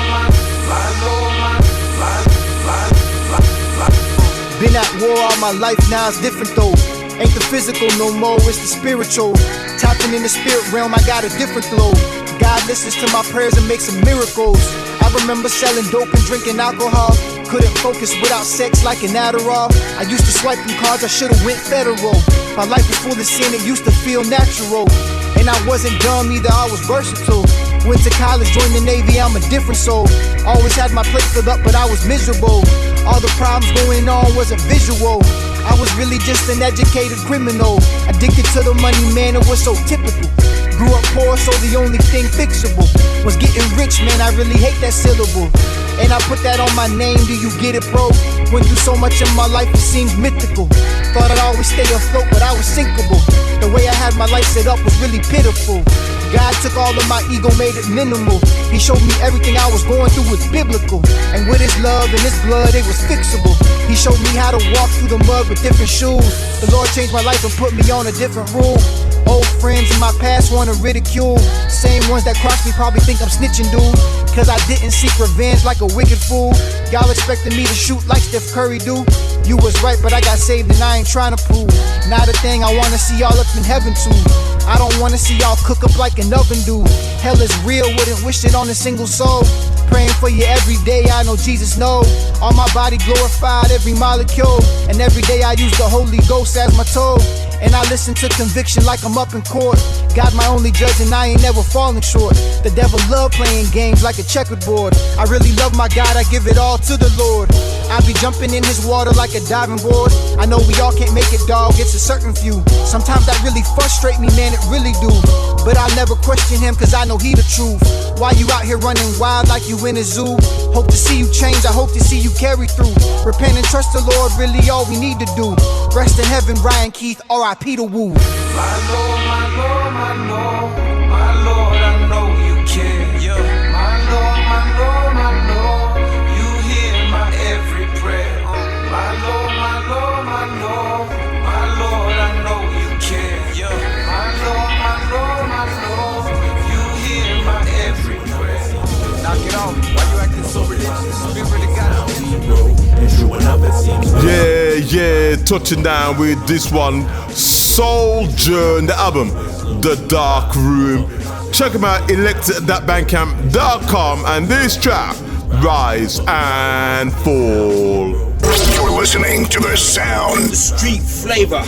Been at war all my life, now it's different though. Ain't the physical no more, it's the spiritual. Tapping in the spirit realm, I got a different flow. God listens to my prayers and makes some miracles. I remember selling dope and drinking alcohol. Couldn't focus without sex like an Adderall. I used to swipe them cards, I should've went federal. My life was full of sin, it used to feel natural. And I wasn't dumb either, I was versatile. Went to college, joined the Navy, I'm a different soul. Always had my plate filled up, but I was miserable. All the problems going on wasn't visual. I was really just an educated criminal. Addicted to the money, man, it was so typical. Grew up poor, so the only thing fixable was getting rich, man, I really hate that syllable. And I put that on my name, do you get it, bro? Went through so much in my life, it seems mythical. Thought I'd always stay afloat, but I was sinkable. The way I had my life set up was really pitiful. God took all of my ego, made it minimal. He showed me everything I was going through was biblical. And with his love and his blood, it was fixable. He showed me how to walk through the mud with different shoes. The Lord changed my life and put me on a different rule. Old friends in my past wanna ridicule. Same ones that crossed me probably think I'm snitching, dude. Cause I didn't seek revenge like a wicked fool. Y'all expected me to shoot like Steph Curry do. You was right, but I got saved and I ain't trying to prove. Not a thing I wanna see y'all up in heaven too. I don't wanna see y'all cook up like an oven do. Hell is real, wouldn't wish it on a single soul. Praying for you every day, I know Jesus knows. All my body glorified, every molecule. And every day I use the Holy Ghost as my tool. And I listen to conviction like I'm up in court. God my only judge and I ain't never falling short. The devil love playing games like a checkerboard. I really love my God, I give it all to the Lord. I be jumping in his water like a diving board. I know we all can't make it, dog, it's a certain few. Sometimes that really frustrate me, man, it really do. But I'll never question him cause I know he the truth. Why you out here running wild like you in a zoo? Hope to see you change, I hope to see you carry through. Repent and trust the Lord, really all we need to do. Rest in heaven, Ryan Keith, R.I.P. to Woo. My Lord, my Lord, my Lord, my Lord, I know you care. Yeah. My Lord, my Lord, my Lord, you hear my every prayer. My Lord, my Lord, my Lord, my Lord, I know you care. Yeah. My Lord, my Lord, my Lord, you hear my every prayer. Knock it off. Why you acting so religious? We really got it. Yeah, touching down with this one, Soldier, the album, The Dark Room. Check them out, elected.bandcamp.com, and this track, Rise and Fall. You're listening to the sound. Street Flava.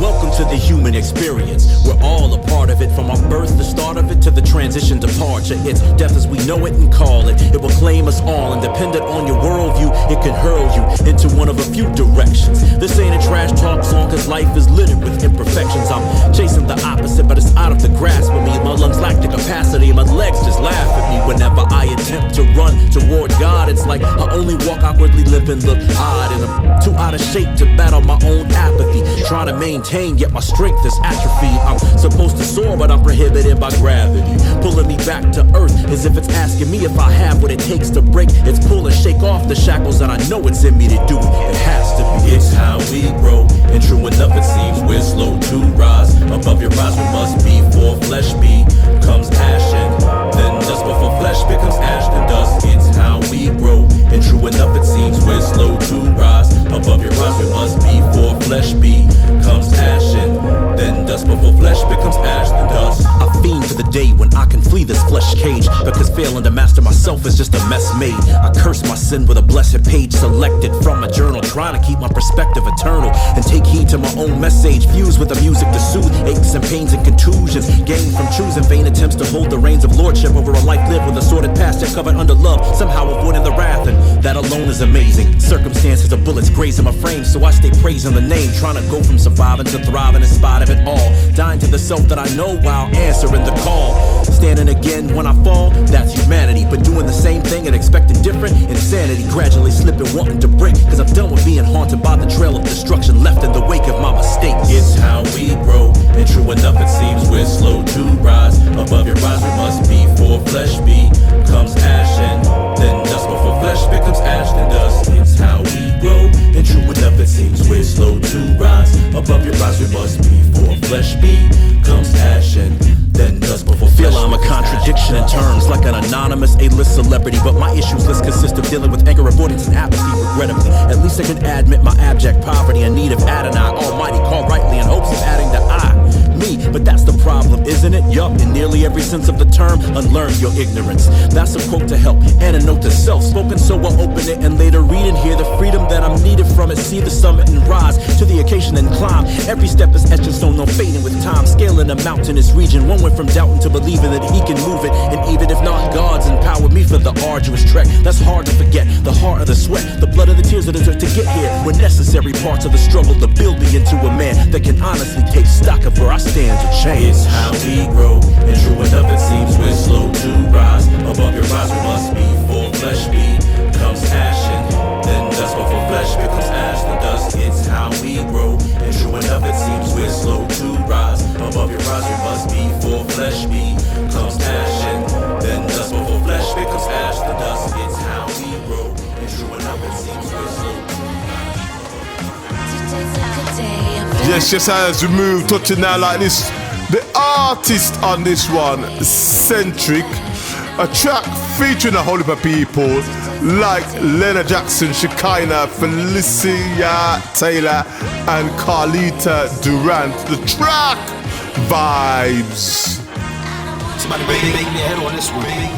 Welcome to the human experience. We're all a part of it, from our birth, the start of it, to the transition departure. It's death as we know it and call it. It will claim us all, and dependent on your worldview, it can hurl you into one of a few directions. This ain't a trash talk song, cause life is littered with imperfections. I'm chasing the opposite, but it's out of the grasp of me. My lungs lack the capacity, my legs just laugh at me. Whenever I attempt to run toward God, it's like I only walk awkwardly, live and look odd, and I'm too out of shape to battle my own apathy. Trying to maintain, yet my strength is atrophy. I'm supposed to soar, but I'm prohibited by gravity, pulling me back to earth as if it's asking me if I have what it takes to break its pull and shake off the shackles that I know it's in me to do. It has to be. It's how we grow, and true enough it seems we're slow to rise. Above your rise we must be, for flesh becomes ashen, then dust before flesh becomes ash, then dust. It's how we grow, and true enough it seems we're slow to rise. Above your rise we must be, for flesh becomes ashen, then dust before flesh becomes ash, then dust. I fiend for the day when I can flee this flesh cage, because failing to master myself is just a mess made. I curse my sin with a blessed page selected from a journal, trying to keep my perspective eternal and take heed to my own message, fused with the music to soothe aches and pains and contusions gained from choosing vain attempts to hold the reins of lordship over a life lived with a sordid past yet covered under love, somehow avoiding the wrath, and that alone is amazing. Circumstances of bullets grazing my frame, so I stay praising the name, trying to go from surviving to thriving in spite of it all, dying to the self that I know while answering the call. Standing again when I fall, that's humanity, but doing the same thing and expecting different, insanity. Gradually slipping, wanting to break, cause I'm done with being haunted by the trail of destruction left in the wake of my mistakes. It's how we grow, and true enough it seems we're slow to rise. Above your rise we must be, for flesh becomes ashen, then dust before flesh becomes ash, then dust. It's how we grow, and true enough it seems we're slow to rise. Above your rise we must be, for flesh becomes ashen, then dust before flesh. Feel I'm a contradiction in terms, like an anonymous A-list celebrity, but my issues list consist of dealing with anger, avoidance, and apathy. Regrettably, at least I can admit my abject poverty in need of Adonai Almighty, called rightly in hopes of adding the I. Me, but that's the problem, isn't it? Yup, in nearly every sense of the term, unlearn your ignorance. That's a quote to help and a note to self, spoken so I'll open it and later read and hear the freedom that I'm needed from it. See the summit and rise to the occasion and climb. Every step is etched in stone, no fading with time. Scaling a mountainous region, one went from doubting to believing that he can move it. And even if not, God's empowered me for the arduous trek. That's hard to forget, the heart of the sweat, the blood of the tears that deserve to get here were necessary parts of the struggle to build me into a man that can honestly take stock of where I stand to change. It's how we grow, and true enough it seems we're slow to rise. Above your rise we must be, for flesh becomes ashen, then dust before flesh becomes ash, then dust. It's how we grow, and true enough it seems we're slow to rise. Above your rise we must be, for flesh becomes Yes, yes, as we move, touching now like this. The artist on this one, Centric, a track featuring a whole heap of people like Lena Jackson, Shekinah, Felicia Taylor, and Carlita Durant. The track Vibes. Somebody make me a head on this one, baby.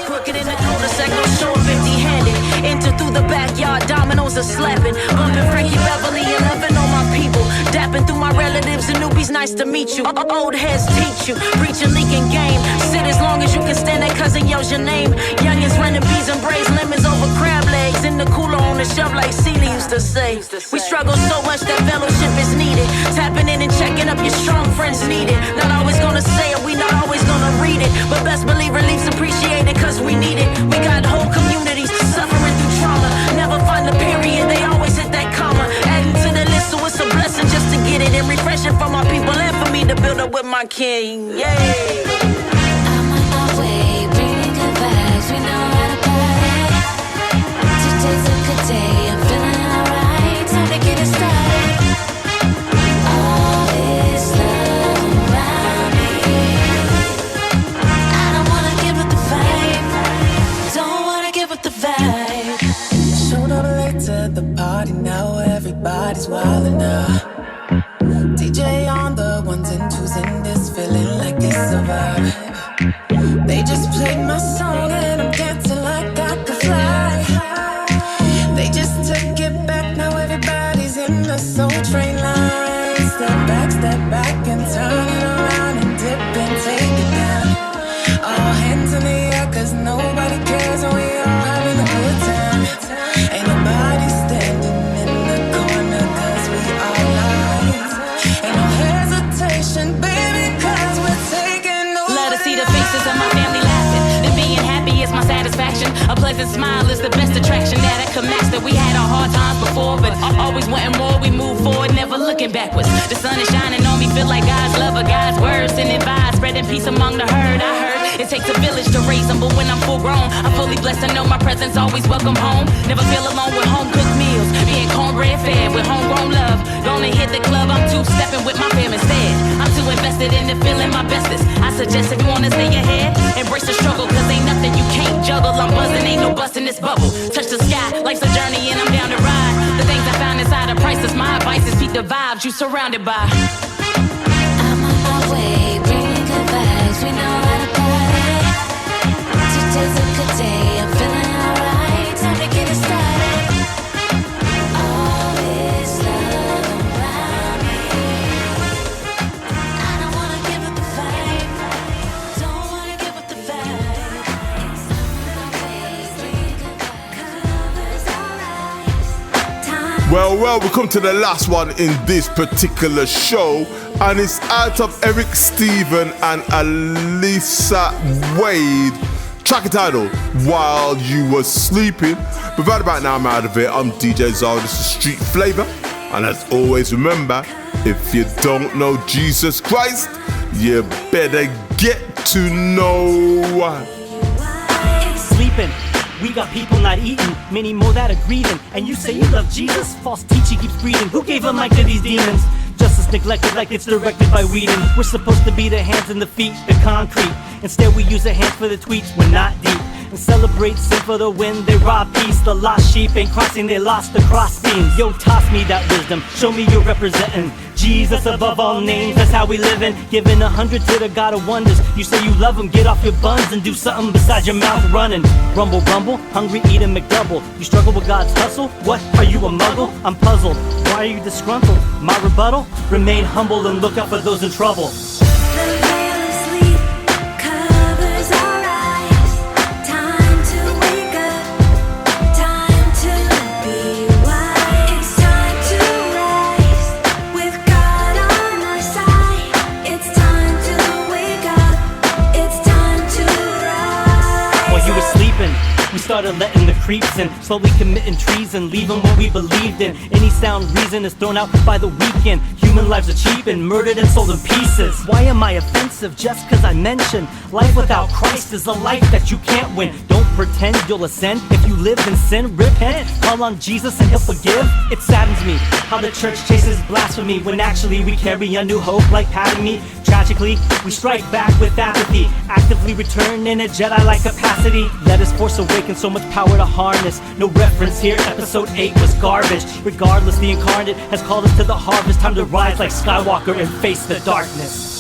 Crooked in the cul-de-sac, no show up empty-handed. Enter through the backyard, dominoes are slapping. Bumping Frankie Beverly and loving on my people. Dapping through my relatives and newbies, nice to meet you. Old heads teach you, preaching leaking game. Sit as long as you can stand, that cousin yells your name. Youngins running bees and braids, lemons over crab legs. In the cooler on the shelf like Celie used to say. We struggle so much that fellowship is needed. Tapping in and checking up, your strong friends need it. Not always gonna say it, we not always gonna read it. But best believe relief's appreciated cause we need it. We got whole communities suffering through trauma. Never find the period, they always hit that comma. Adding to the list, so it's a blessing just to get it. And refreshing for my people and for me to build up with my king. Yay! I'm on my way, bringing good vibes, we know how to party. Today's a good day, I'm feeling alright, time to get it started. All this love around me, I don't wanna give up the vibe, don't wanna give up the vibe. Showed up late to the party, now everybody's wildin' now. DJ on the ones and twos and this feeling like it's a vibe. They just played my song and I'm dancing like I could fly. They just took it back, now everybody's in the Soul Train line. Step back and turn it around and dip and take it down. All hands in the air cause nobody cares and we all having a good time. Ain't nobody standing in the corner cause we all live. Ain't no hesitation, baby, cause we're taking over. Love to see the faces of my family laughing. And being happy is my satisfaction. A pleasant smile is the best attraction that I could match. That we had our hard times before, but always wanting more. We move forward, never looking backwards. The sun is shining on me, feel like God's love or God's words. And advice, spreading peace among the herd. I heard it takes a village to raise them, but when I'm full grown, I'm fully blessed to know my presence always welcome home. Never feel alone with home cooked meals, being cornbread fed with homegrown love. Gonna hit the club, I'm two-stepping with my fam instead. I'm too invested in the feeling my bestest. I suggest if you wanna stay ahead, embrace the struggle, cause ain't nothing you can't juggle. I'm buzzing, ain't no busting this bubble. Touch the sky, life's a journey and I'm down to ride. The things I found inside are priceless, my advice is keep the vibes you surrounded by. I'm on my way, bringing good vibes, we know how to party. Today's a good day, I'm feeling alright, time to get it started. All this love around me, I don't wanna give up the vibe, don't wanna give up the vibe. I'm on my way, bringing good vibes, alright. Time. Well, we come to the last one in this particular show, and it's out of Eric Stephen and Alyssa Wade. Track entitled While You Were Sleeping. But right about now I'm out of it. I'm DJ Zorro, this is Street Flava. And as always, remember, if you don't know Jesus Christ, you better get to know. Sleeping. We got people not eating, many more that are grieving. And you say you love Jesus? False teaching keeps breeding. Who gave a mic to these demons? Justice neglected like it's directed by Whedon. We're supposed to be the hands and the feet, the concrete. Instead we use our hands for the tweets, we're not deep. And celebrate sin for the win, they rob peace. The lost sheep ain't crossing, they lost the crossbeams. Yo, toss me that wisdom, show me you're representing Jesus above all names, that's how we living. Giving 100 to the God of wonders. You say you love him, get off your buns and do something besides your mouth running. Rumble, rumble, hungry, eating McDouble. You struggle with God's hustle? What, are you a muggle? I'm puzzled, why are you disgruntled? My rebuttal? Remain humble and look out for those in trouble. We started letting the creeps in, slowly committing treason, leaving what we believed in. Any sound reason is thrown out by the weekend. Human lives are cheap and murdered and sold in pieces. Why am I offensive just cause I mention life without Christ is a life that you can't win. Don't pretend you'll ascend if you live in sin. Repent, call on Jesus and he'll forgive. It saddens me how the church chases blasphemy when actually we carry a new hope like patting me. Tragically, we strike back with apathy, actively return in a Jedi-like capacity. Let us force awaken so much power to harness. No reference here, episode 8 was garbage. Regardless, the incarnate has called us to the harvest. Time to rise like Skywalker and face the darkness.